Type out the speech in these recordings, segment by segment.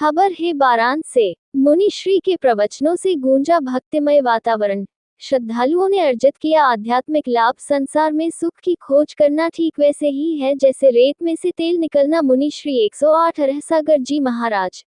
खबर है बारान से। मुनि श्री के प्रवचनों से गूंजा भक्तिमय वातावरण। श्रद्धालुओं ने अर्जित किया आध्यात्मिक लाभ। संसार में सुख की खोज करना ठीक वैसे ही है जैसे रेत में से तेल निकलना। मुनि श्री 108 रहसागर जी महाराज।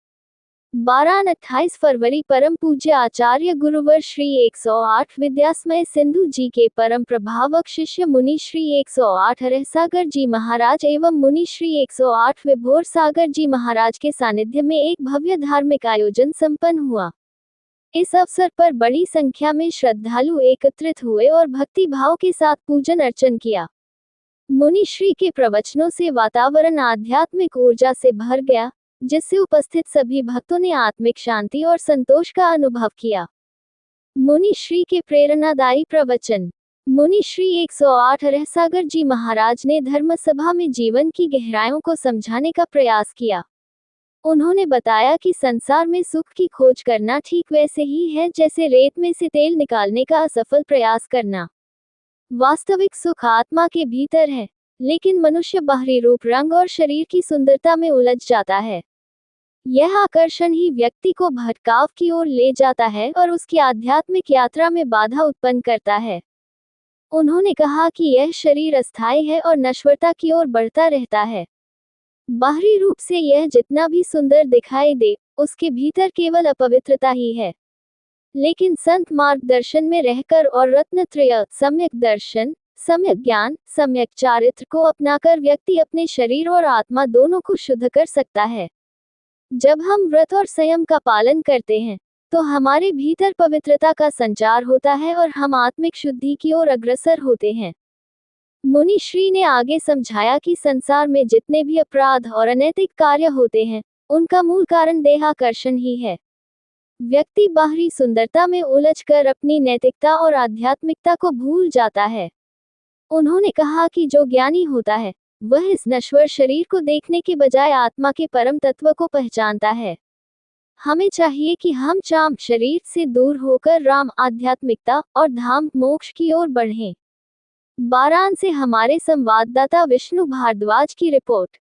बारान 28 फरवरी। परम पूज्य आचार्य गुरुवर श्री 108 विद्यासमय सिंधु जी के परम प्रभावक शिष्य मुनि श्री 108 रहसागर जी महाराज एवं मुनि श्री 108 विभोर सागर जी महाराज के सानिध्य में एक भव्य धार्मिक आयोजन संपन्न हुआ। इस अवसर पर बड़ी संख्या में श्रद्धालु एकत्रित हुए और भक्ति भाव के साथ पूजन अर्चन किया। मुनि श्री के प्रवचनों से वातावरण आध्यात्मिक ऊर्जा से भर गया, जिससे उपस्थित सभी भक्तों ने आत्मिक शांति और संतोष का अनुभव किया। मुनि श्री के प्रेरणादायी प्रवचन। मुनि श्री 108 रहसागर जी महाराज ने धर्म सभा में जीवन की गहराइयों को समझाने का प्रयास किया। उन्होंने बताया कि संसार में सुख की खोज करना ठीक वैसे ही है जैसे रेत में से तेल निकालने का असफल प्रयास करना। वास्तविक सुख आत्मा के भीतर है, लेकिन मनुष्य बाहरी रूप, रंग और शरीर की सुंदरता में उलझ जाता है। यह आकर्षण ही व्यक्ति को भटकाव की ओर ले जाता है और उसकी आध्यात्मिक यात्रा में बाधा उत्पन्न करता है। उन्होंने कहा कि यह शरीर अस्थायी है और नश्वरता की ओर बढ़ता रहता है। बाहरी रूप से यह जितना भी सुंदर दिखाई दे, उसके भीतर केवल अपवित्रता ही है। लेकिन संत मार्गदर्शन में रहकर और रत्नत्रय सम्यक दर्शन, सम्यक ज्ञान, सम्यक चारित्र को अपनाकर व्यक्ति अपने शरीर और आत्मा दोनों को शुद्ध कर सकता है। जब हम व्रत और संयम का पालन करते हैं, तो हमारे भीतर पवित्रता का संचार होता है और हम आत्मिक शुद्धि की ओर अग्रसर होते हैं। मुनि श्री ने आगे समझाया कि संसार में जितने भी अपराध और अनैतिक कार्य होते हैं, उनका मूल कारण देहाकर्षण ही है। व्यक्ति बाहरी सुंदरता में उलझकर अपनी नैतिकता और आध्यात्मिकता को भूल जाता है। उन्होंने कहा कि जो ज्ञानी होता है, वह इस नश्वर शरीर को देखने के बजाय आत्मा के परम तत्व को पहचानता है। हमें चाहिए कि हम चाम शरीर से दूर होकर राम, आध्यात्मिकता और धाम मोक्ष की ओर बढ़ें। बारान से हमारे संवाददाता विष्णु भारद्वाज की रिपोर्ट।